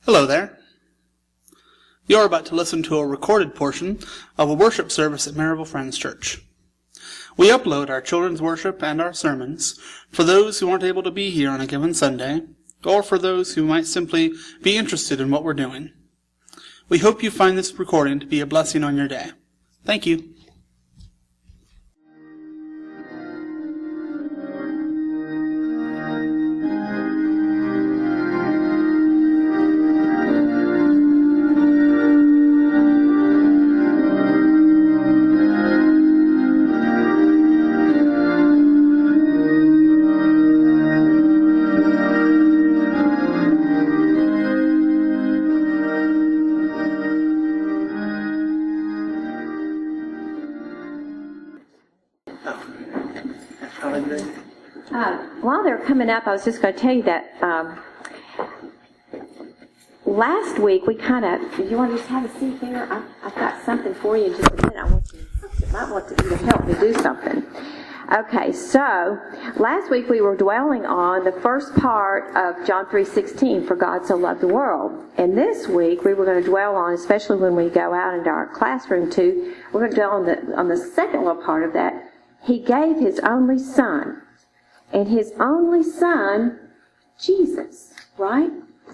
Hello there. You're about to listen to a recorded portion of a worship service at Maryville Friends Church. We upload our children's worship and our sermons for those who aren't able to be here on a given Sunday, or for those who might simply be interested in what we're doing. We hope you find this recording to be a blessing on your day. Thank you. While they're coming up, I was just going to tell you that last week we kind of, you want to just have a seat there? I've got something for you in just a minute. I might want you to help me do something. Okay, so last week we were dwelling on the first part of John 3:16, for God so loved the world. And this week we were going to dwell on, especially when we go out into our classroom too, we're going to dwell on the second little part of that. He gave His only Son. And His only Son, Jesus, right?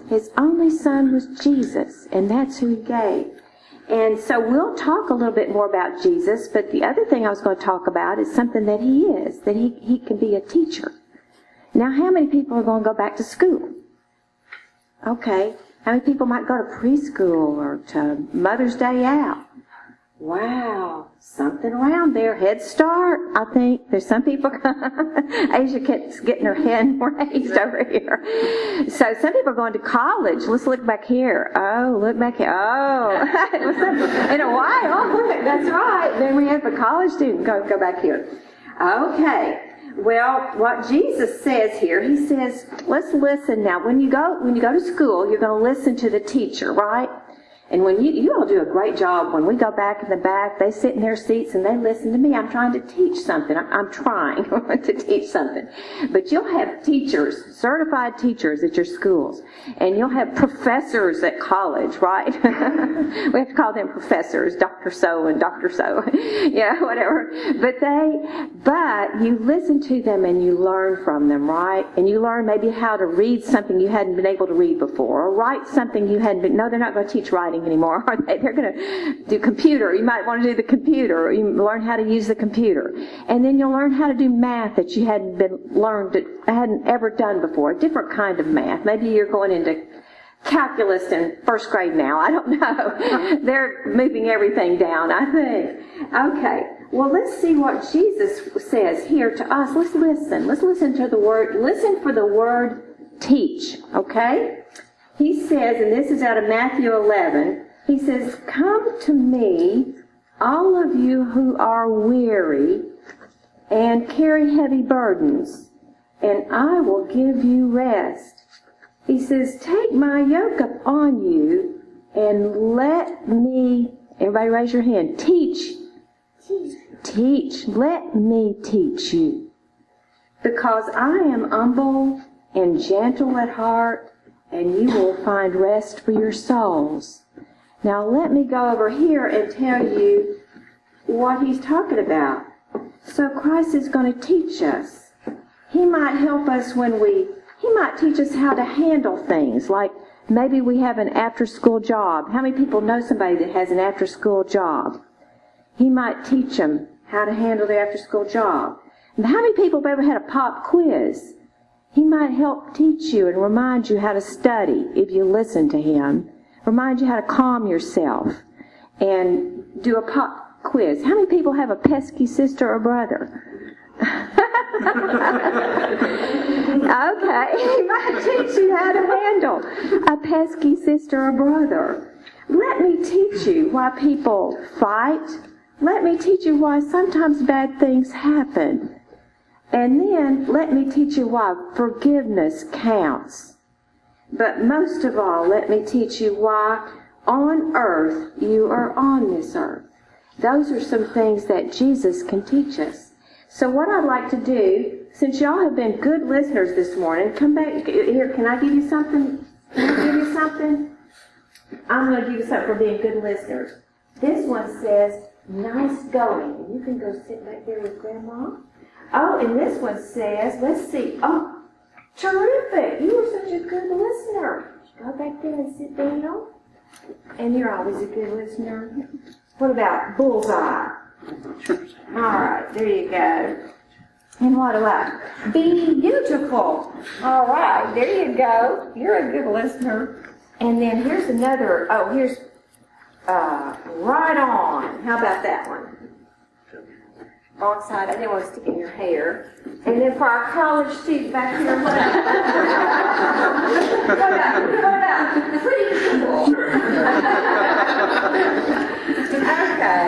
His only Son was Jesus, and that's who He gave. And so we'll talk a little bit more about Jesus, but the other thing I was going to talk about is something that He is, that He can be a teacher. Now, how many people are going to go back to school? Okay. How many people might go to preschool or to Mother's Day out? Wow, something around there. Head Start, I think. There's some people. Asia keeps getting her hand raised over here. So some people are going to college. Let's look back here. Oh, look back here. Oh, in a while. Oh, that's right. Then we have a college student. Go back here. Okay. Well, what Jesus says here, He says, let's listen now. When you go to school, you're going to listen to the teacher, right? And when you all do a great job. When we go back in the back, they sit in their seats and they listen to me. I'm trying to teach something. I'm trying to teach something. But you'll have teachers, certified teachers at your schools. And you'll have professors at college, right? We have to call them professors, Dr. So and Dr. So. Yeah, whatever. But you listen to them and you learn from them, right? And you learn maybe how to read something you hadn't been able to read before, or write something you hadn't been. No, they're not going to teach writing anymore, are they? They're going to do computer. You might want to do the computer, or you learn how to use the computer. And then you'll learn how to do math that you hadn't ever done before, a different kind of math. Maybe you're going into calculus in first grade now. I don't know. They're moving everything down, I think. Okay. Well, let's see what Jesus says here to us. Let's listen. Let's listen to the word. Listen for the word teach, okay? He says, and this is out of Matthew 11, He says, "Come to me, all of you who are weary and carry heavy burdens, and I will give you rest." He says, "Take my yoke upon you and let me," everybody raise your hand, teach. Let me teach you. Because I am humble and gentle at heart, and you will find rest for your souls. Now let me go over here and tell you what He's talking about. So Christ is going to teach us. He might help us He might teach us how to handle things, like maybe we have an after-school job. How many people know somebody that has an after-school job? He might teach them how to handle the after-school job. And how many people have ever had a pop quiz? He might help teach you and remind you how to study if you listen to Him. Remind you how to calm yourself and do a pop quiz. How many people have a pesky sister or brother? Okay, He might teach you how to handle a pesky sister or brother. Let me teach you why people fight. Let me teach you why sometimes bad things happen. And then let me teach you why forgiveness counts. But most of all, let me teach you why on earth you are on this earth. Those are some things that Jesus can teach us. So what I'd like to do, since y'all have been good listeners this morning, come back here. Can I give you something? Can I give you something? I'm going to give you something for being good listeners. This one says, nice going. And you can go sit back there with Grandma. Oh, and this one says, let's see. Oh, terrific. You were such a good listener. Go back there and sit down. And you're always a good listener. What about bullseye? All right, there you go. And what about be beautiful? All right, there you go. You're a good listener. And then here's another. Oh, here's right on. How about that one? Wrong side. I didn't want to stick in your hair. And then for our college student back here, what about pretty people? Okay.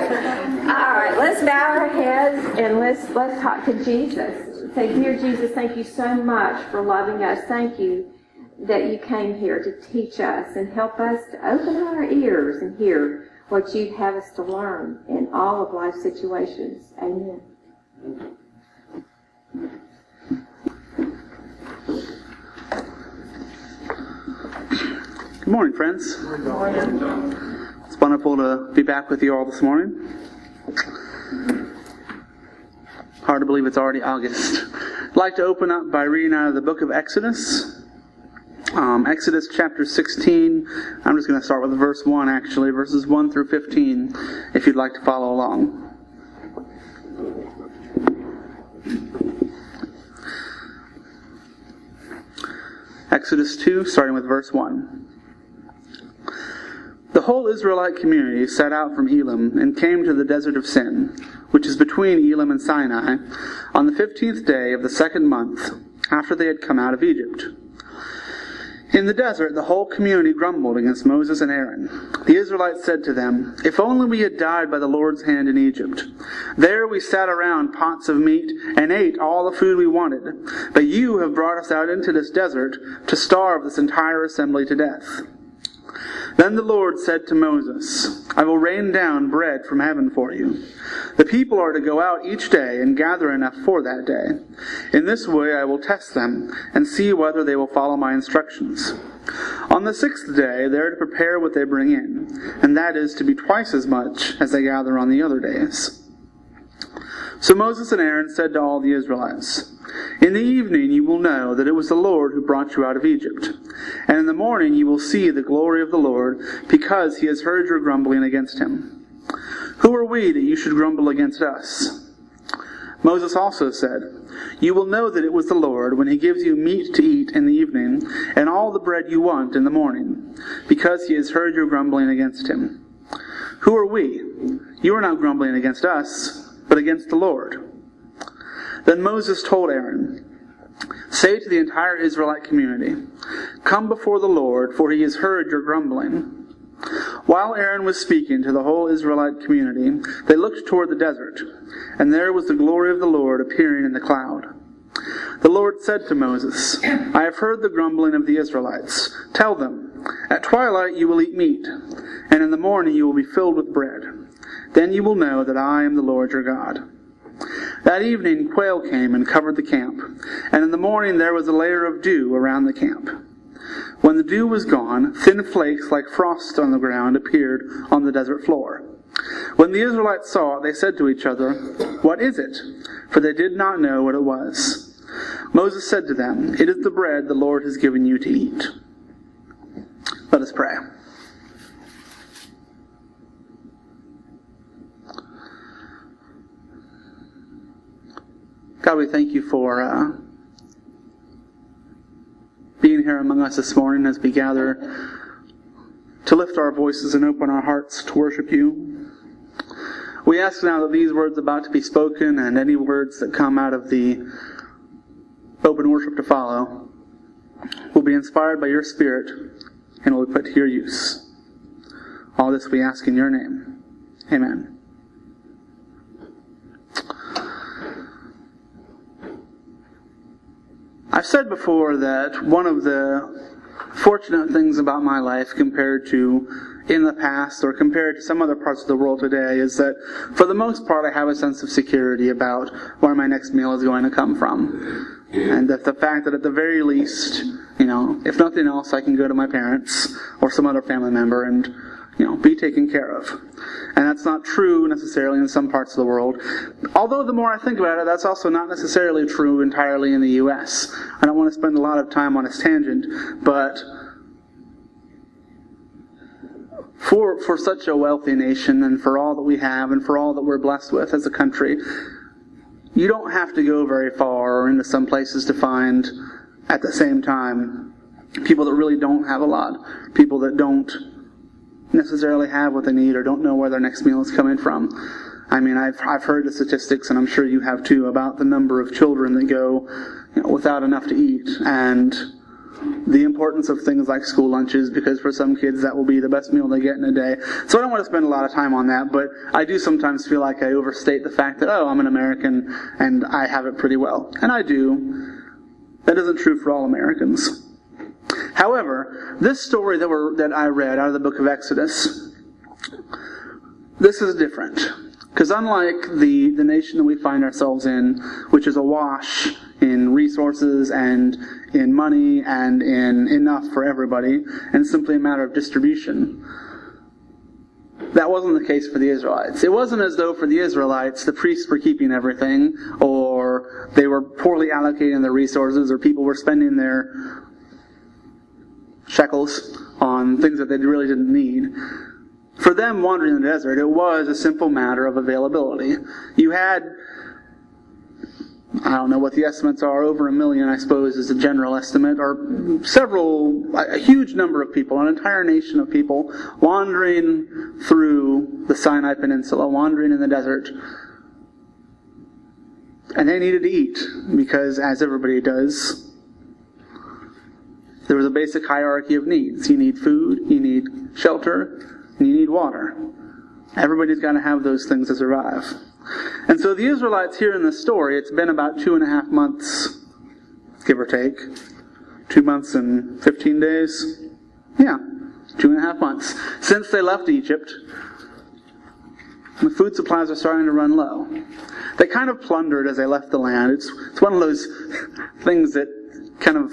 All right. Let's bow our heads and let's talk to Jesus. Say, dear Jesus, thank you so much for loving us. Thank you that you came here to teach us and help us to open our ears and hear what you'd have us to learn in all of life's situations. Amen. Good morning, friends. Good morning. It's wonderful to be back with you all this morning. Hard to believe it's already August. I'd like to open up by reading out of the book of Exodus. Exodus chapter 16. I'm just going to start with verse 1 actually, verses 1 through 15, if you'd like to follow along. Exodus 2, starting with verse 1. The whole Israelite community set out from Elim and came to the desert of Sin, which is between Elim and Sinai, on the 15th day of the second month, after they had come out of Egypt. In the desert, the whole community grumbled against Moses and Aaron. The Israelites said to them, "If only we had died by the Lord's hand in Egypt. There we sat around pots of meat and ate all the food we wanted. But you have brought us out into this desert to starve this entire assembly to death." Then the Lord said to Moses, "I will rain down bread from heaven for you. The people are to go out each day and gather enough for that day. In this way I will test them and see whether they will follow my instructions. On the 6th day they are to prepare what they bring in, and that is to be twice as much as they gather on the other days." So Moses and Aaron said to all the Israelites, "In the evening you will know that it was the Lord who brought you out of Egypt. And in the morning you will see the glory of the Lord, because he has heard your grumbling against him. Who are we that you should grumble against us?" Moses also said, "You will know that it was the Lord when he gives you meat to eat in the evening, and all the bread you want in the morning, because he has heard your grumbling against him. Who are we? You are not grumbling against us, but against the Lord." Then Moses told Aaron, "Say to the entire Israelite community, 'Come before the Lord, for he has heard your grumbling.'" While Aaron was speaking to the whole Israelite community, they looked toward the desert, and there was the glory of the Lord appearing in the cloud. The Lord said to Moses, "I have heard the grumbling of the Israelites. Tell them, at twilight you will eat meat, and in the morning you will be filled with bread. Then you will know that I am the Lord your God." That evening quail came and covered the camp, and in the morning there was a layer of dew around the camp. When the dew was gone, thin flakes like frost on the ground appeared on the desert floor. When the Israelites saw it, they said to each other, "What is it?" For they did not know what it was. Moses said to them, "It is the bread the Lord has given you to eat." Let us pray. God, we thank you for being here among us this morning as we gather to lift our voices and open our hearts to worship you. We ask now that these words about to be spoken and any words that come out of the open worship to follow will be inspired by your Spirit and will be put to your use. All this we ask in your name. Amen. I've said before that one of the fortunate things about my life compared to in the past or compared to some other parts of the world today is that for the most part I have a sense of security about where my next meal is going to come from. And that the fact that at the very least, if nothing else, I can go to my parents or some other family member and, be taken care of. And that's not true necessarily in some parts of the world. Although the more I think about it, that's also not necessarily true entirely in the U.S. I don't want to spend a lot of time on this tangent, but for such a wealthy nation and for all that we have and for all that we're blessed with as a country, you don't have to go very far or into some places to find, at the same time, people that really don't have a lot. People that don't necessarily have what they need or don't know where their next meal is coming from. I mean, I've heard the statistics, and I'm sure you have too, about the number of children that go without enough to eat, and the importance of things like school lunches, because for some kids that will be the best meal they get in a day. So I don't want to spend a lot of time on that, but I do sometimes feel like I overstate the fact that, I'm an American and I have it pretty well. And I do. That isn't true for all Americans. However, this story that I read out of the book of Exodus, this is different. Because unlike the nation that we find ourselves in, which is awash in resources and in money and in enough for everybody, and simply a matter of distribution, that wasn't the case for the Israelites. It wasn't as though for the Israelites the priests were keeping everything, or they were poorly allocating their resources, or people were spending their shekels on things that they really didn't need. For them, wandering in the desert, it was a simple matter of availability. You had, I don't know what the estimates are, over 1 million, I suppose, is the general estimate, or a huge number of people, an entire nation of people, wandering through the Sinai Peninsula, wandering in the desert. And they needed to eat, because as everybody does, there was a basic hierarchy of needs. You need food, you need shelter, and you need water. Everybody's got to have those things to survive. And so the Israelites here in this story, it's been about 2.5 months, give or take. 2 months and 15 days? Yeah, 2.5 months. Since they left Egypt, the food supplies are starting to run low. They kind of plundered as they left the land. It's one of those things that kind of...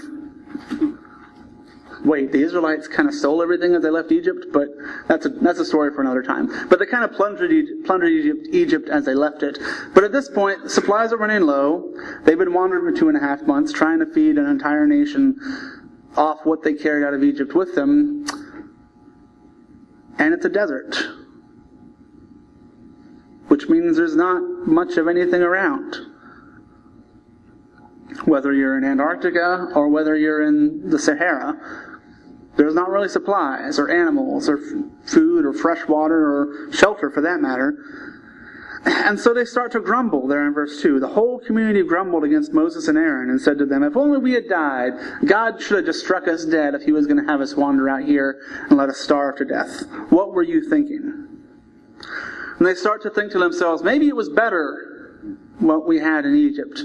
Wait, the Israelites kind of stole everything as they left Egypt, but that's a story for another time. But they kind of plundered Egypt as they left it. But at this point, supplies are running low. They've been wandering for 2.5 months, trying to feed an entire nation off what they carried out of Egypt with them. And it's a desert, which means there's not much of anything around. Whether you're in Antarctica or whether you're in the Sahara, there's not really supplies or animals or food or fresh water or shelter for that matter. And so they start to grumble there in verse 2. The whole community grumbled against Moses and Aaron and said to them, "If only we had died. God should have just struck us dead if he was going to have us wander out here and let us starve to death. What were you thinking?" And they start to think to themselves, maybe it was better what we had in Egypt.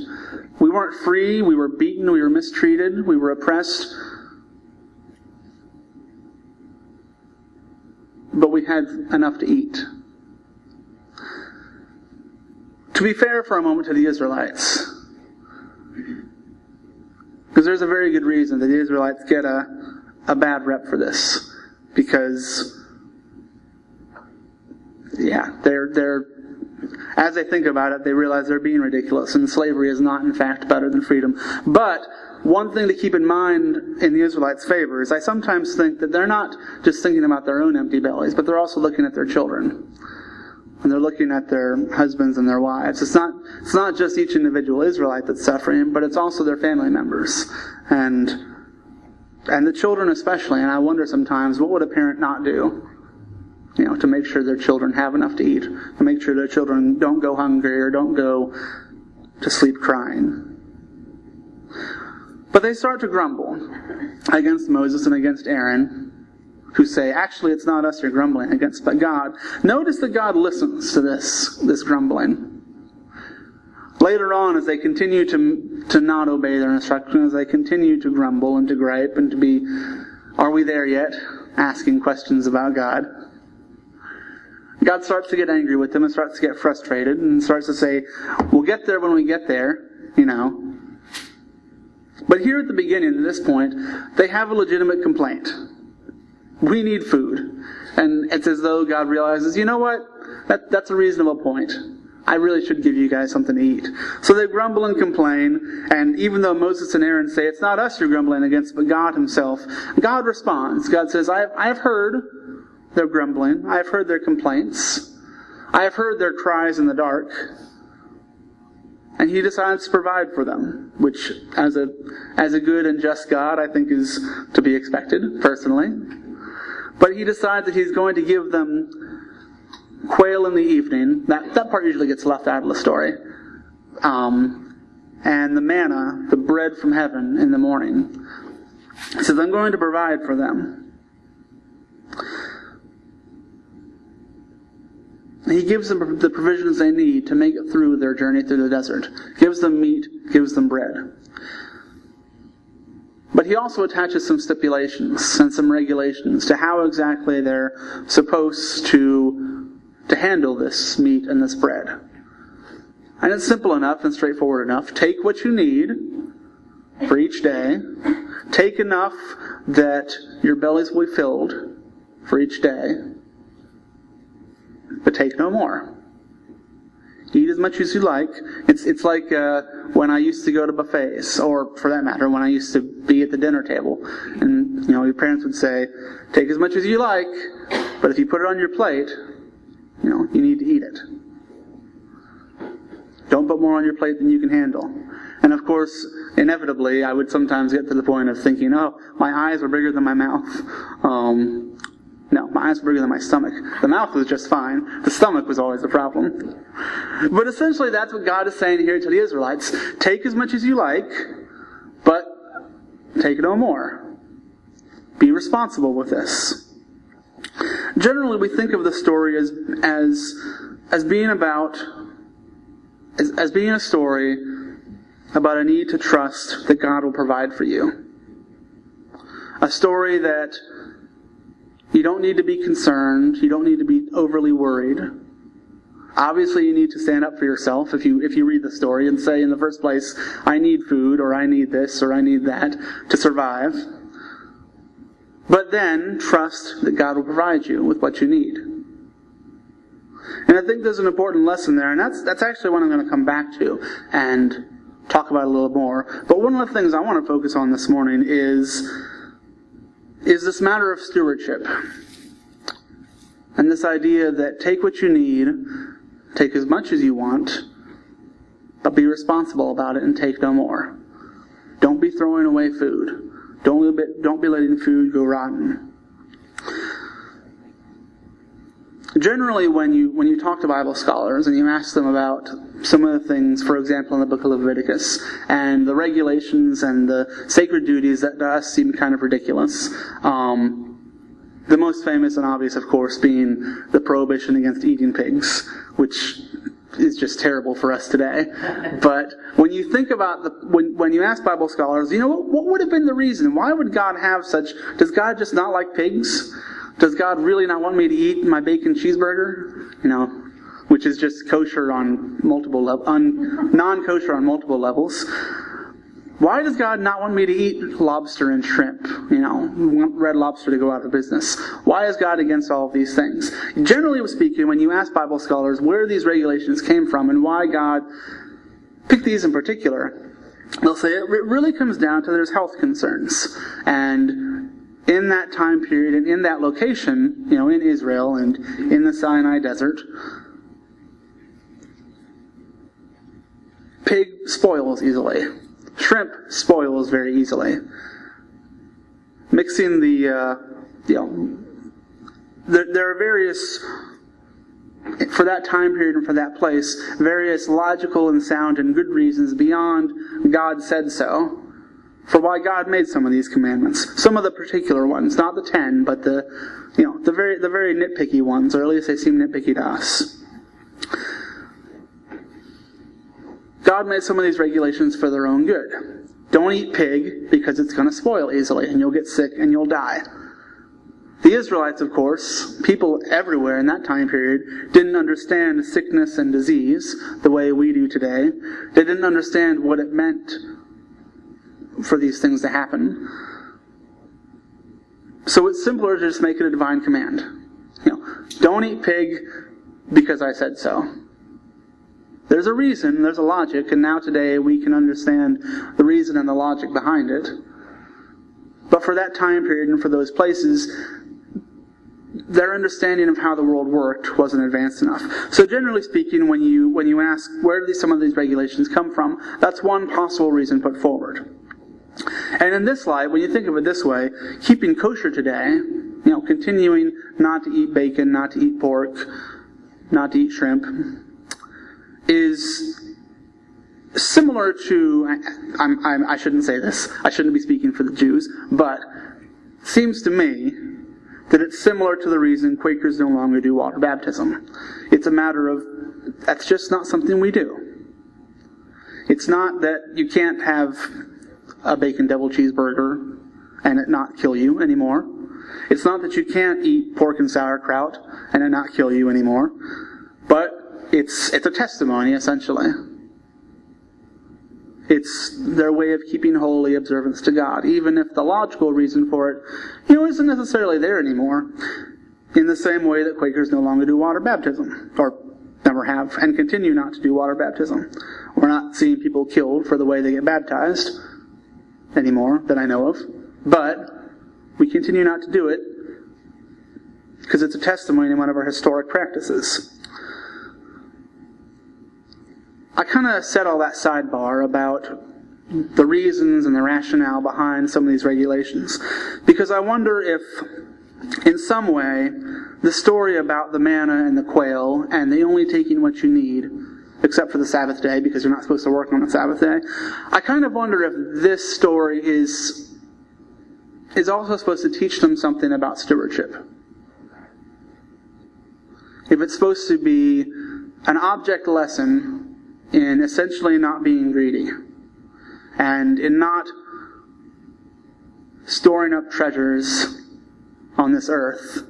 We weren't free, we were beaten, we were mistreated, we were oppressed. But we had enough to eat. To be fair for a moment to the Israelites, because there's a very good reason that the Israelites get a bad rep for this. Because, they're as they think about it, they realize they're being ridiculous, and slavery is not, in fact, better than freedom. But one thing to keep in mind in the Israelites' favor is I sometimes think that they're not just thinking about their own empty bellies, but they're also looking at their children. And they're looking at their husbands and their wives. It's not just each individual Israelite that's suffering, but it's also their family members. And the children especially. And I wonder sometimes, what would a parent not do? To make sure their children have enough to eat, to make sure their children don't go hungry or don't go to sleep crying. But they start to grumble against Moses and against Aaron, who say, actually it's not us you're grumbling against, but God. Notice that God listens to this grumbling. Later on, as they continue to not obey their instructions, as they continue to grumble and to gripe and to be, are we there yet? Asking questions about God. God starts to get angry with them and starts to get frustrated and starts to say, we'll get there when we get there, But here at the beginning, at this point, they have a legitimate complaint. We need food. And it's as though God realizes, you know what? That's a reasonable point. I really should give you guys something to eat. So they grumble and complain, and even though Moses and Aaron say, it's not us you're grumbling against, but God himself, God responds. God says, I have heard their grumbling. I have heard their complaints. I have heard their cries in the dark. And he decides to provide for them, which, as a good and just God, I think is to be expected, personally. But he decides that he's going to give them quail in the evening. That part usually gets left out of the story. And the manna, the bread from heaven, in the morning. He says, I'm going to provide for them. He gives them the provisions they need to make it through their journey through the desert. Gives them meat, gives them bread. But he also attaches some stipulations and some regulations to how exactly they're supposed to handle this meat and this bread. And it's simple enough and straightforward enough. Take what you need for each day. Take enough that your bellies will be filled for each day. But take no more. Eat as much as you like. It's like when I used to go to buffets, or for that matter, when I used to be at the dinner table. And, your parents would say, take as much as you like, but if you put it on your plate, you need to eat it. Don't put more on your plate than you can handle. And of course, inevitably, I would sometimes get to the point of thinking, my eyes were bigger than my mouth. No, my eyes were bigger than my stomach. The mouth was just fine. The stomach was always the problem. But essentially, that's what God is saying here to the Israelites. Take as much as you like, but take no more. Be responsible with this. Generally, we think of the story as being being a story about a need to trust that God will provide for you. A story that you don't need to be concerned. You don't need to be overly worried. Obviously, you need to stand up for yourself if you read the story and say in the first place, I need food, or I need this, or I need that to survive. But then, trust that God will provide you with what you need. And I think there's an important lesson there, and that's actually what I'm going to come back to and talk about a little more. But one of the things I want to focus on this morning is this matter of stewardship. And this idea that take what you need, take as much as you want, but be responsible about it and take no more. Don't be throwing away food. Don't be letting food go rotten. Generally, when you talk to Bible scholars and you ask them about some of the things, for example, in the book of Leviticus, and the regulations and the sacred duties that to us seem kind of ridiculous, the most famous and obvious, of course, being the prohibition against eating pigs, which is just terrible for us today. But when you think about when you ask Bible scholars, what would have been the reason? Why would God have such? Does God just not like pigs? Does God really not want me to eat my bacon cheeseburger? Which is just kosher on multiple levels, non-kosher on multiple levels. Why does God not want me to eat lobster and shrimp? We want red lobster to go out of business. Why is God against all of these things? Generally speaking, when you ask Bible scholars where these regulations came from and why God picked these in particular, they'll say it really comes down to there's health concerns. And in that time period and in that location, in Israel and in the Sinai desert, pig spoils easily. Shrimp spoils very easily. Mixing there are various, for that time period and for that place, various logical and sound and good reasons beyond God said so for why God made some of these commandments. Some of the particular ones, not the 10, but the very nitpicky ones, or at least they seem nitpicky to us. God made some of these regulations for their own good. Don't eat pig because it's going to spoil easily and you'll get sick and you'll die. The Israelites, of course, people everywhere in that time period, didn't understand sickness and disease the way we do today. They didn't understand what it meant for these things to happen. So it's simpler to just make it a divine command. Don't eat pig because I said so. There's a reason, there's a logic, and now today we can understand the reason and the logic behind it. But for that time period and for those places, their understanding of how the world worked wasn't advanced enough. So generally speaking, when you ask where do some of these regulations come from, that's one possible reason put forward. And in this light, when you think of it this way, keeping kosher today, continuing not to eat bacon, not to eat pork, not to eat shrimp, is similar to, I shouldn't say this, I shouldn't be speaking for the Jews, but seems to me that it's similar to the reason Quakers no longer do water baptism. It's a matter of, that's just not something we do. It's not that you can't have a bacon double cheeseburger and it not kill you anymore. It's not that you can't eat pork and sauerkraut and it not kill you anymore. But it's a testimony, essentially. It's their way of keeping holy observance to God, even if the logical reason for it, isn't necessarily there anymore. In the same way that Quakers no longer do water baptism, or never have, and continue not to do water baptism. We're not seeing people killed for the way they get baptized anymore, that I know of. But we continue not to do it because it's a testimony in one of our historic practices. I kind of said all that sidebar about the reasons and the rationale behind some of these regulations because I wonder if, in some way, the story about the manna and the quail and the only taking what you need, except for the Sabbath day because you're not supposed to work on the Sabbath day, I kind of wonder if this story is also supposed to teach them something about stewardship. If it's supposed to be an object lesson in essentially not being greedy and in not storing up treasures on this earth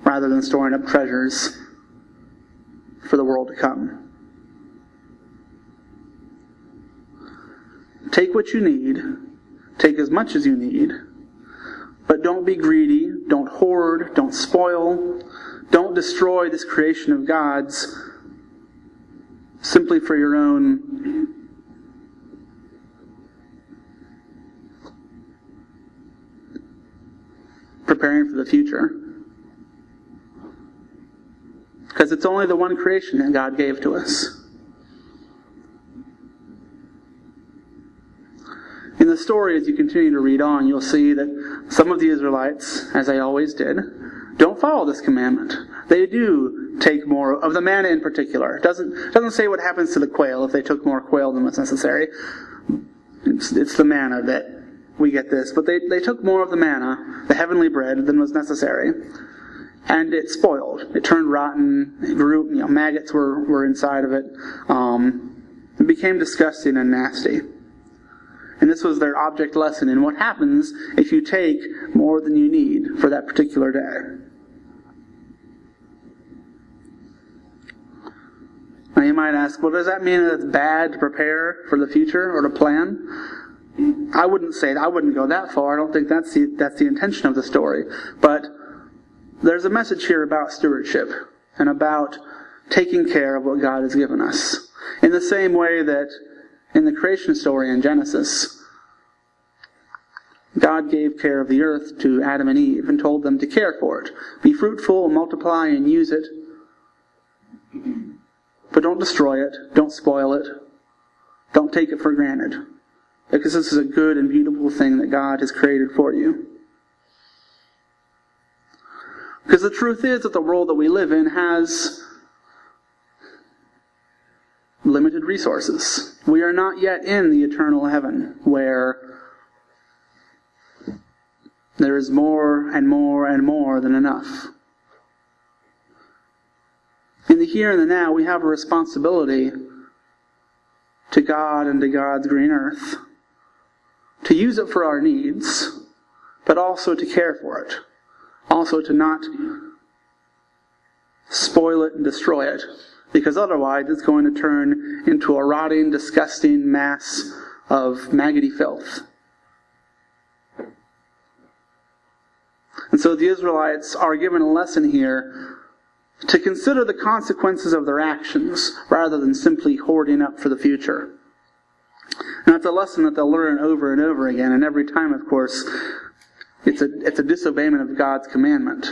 rather than storing up treasures for the world to come. Take what you need, take as much as you need, but don't be greedy, don't hoard, don't spoil, don't destroy this creation of God's simply for your own preparing for the future. Because it's only the one creation that God gave to us. In the story, as you continue to read on, you'll see that some of the Israelites, as they always did, don't follow this commandment. They do take more of the manna in particular. It doesn't say what happens to the quail if they took more quail than was necessary. It's the manna that we get this. But they took more of the manna, the heavenly bread, than was necessary. And it spoiled. It turned rotten. It grew, maggots were inside of it. It became disgusting and nasty. And this was their object lesson in what happens if you take more than you need for that particular day. Now you might ask, well, does that mean that it's bad to prepare for the future or to plan? I wouldn't say that. I wouldn't go that far. I don't think that's the intention of the story. But there's a message here about stewardship and about taking care of what God has given us. In the same way that in the creation story in Genesis, God gave care of the earth to Adam and Eve and told them to care for it. Be fruitful, multiply, and use it. But don't destroy it. Don't spoil it. Don't take it for granted. Because this is a good and beautiful thing that God has created for you. Because the truth is that the world that we live in has limited resources. We are not yet in the eternal heaven where there is more and more and more than enough. In the here and the now, we have a responsibility to God and to God's green earth to use it for our needs, but also to care for it. Also to not spoil it and destroy it, because otherwise it's going to turn into a rotting, disgusting mass of maggoty filth so the Israelites are given a lesson here to consider the consequences of their actions rather than simply hoarding up for the future. And that's a lesson that they'll learn over and over again, and every time, of course, it's a disobeyment of God's commandment.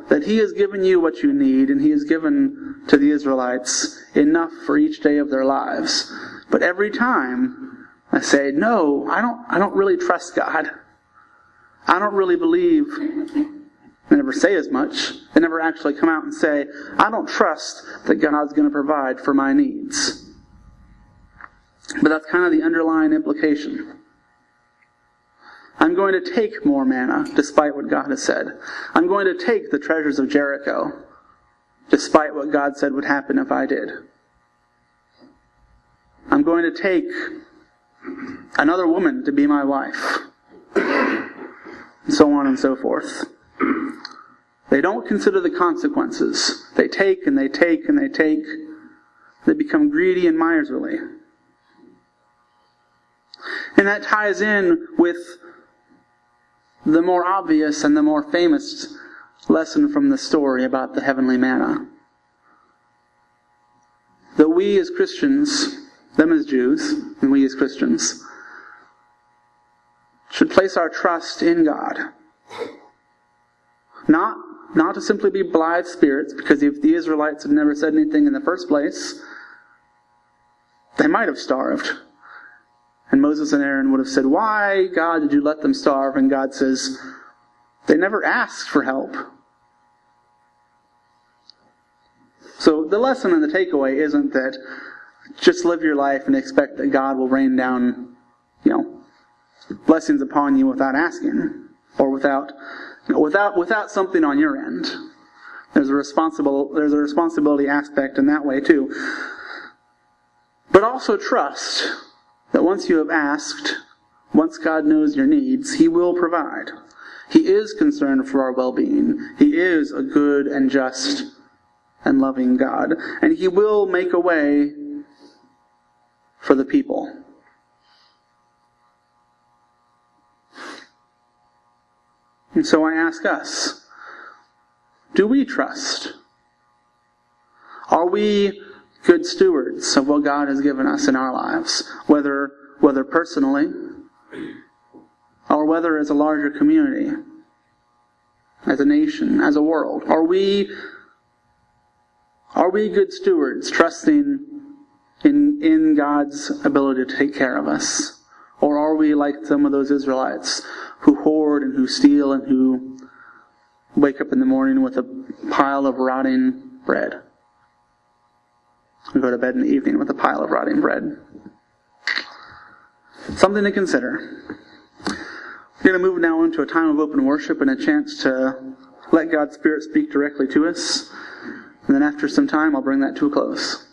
That He has given you what you need, and He has given to the Israelites enough for each day of their lives. But every time I say, no, I don't really trust God. I don't really believe. They never say as much. They never actually come out and say, I don't trust that God's going to provide for my needs. But that's kind of the underlying implication. I'm going to take more manna, despite what God has said. I'm going to take the treasures of Jericho, despite what God said would happen if I did. I'm going to take another woman to be my wife. And so on and so forth. They don't consider the consequences. They take and they take and they take. They become greedy and miserly. And that ties in with the more obvious and the more famous lesson from the story about the heavenly manna. That we as Christians, them as Jews, and we as Christians, should place our trust in God. Not to simply be blithe spirits, because if the Israelites had never said anything in the first place, they might have starved. And Moses and Aaron would have said, why, God, did you let them starve? And God says, they never asked for help. So the lesson and the takeaway isn't that just live your life and expect that God will rain down, blessings upon you without asking, or without something on your end. There's a responsibility aspect in that way too. But also trust that once you have asked, once God knows your needs, He will provide. He is concerned for our well-being. He is a good and just and loving God. And He will make a way for the people. And so I ask us, do we trust? Are we good stewards of what God has given us in our lives, whether personally or whether as a larger community, as a nation, as a world? Are we good stewards, trusting in God's ability to take care of us? Or are we like some of those Israelites who hoard and who steal and who wake up in the morning with a pile of rotting bread? We go to bed in the evening with a pile of rotting bread. Something to consider. We're going to move now into a time of open worship and a chance to let God's Spirit speak directly to us. And then after some time, I'll bring that to a close.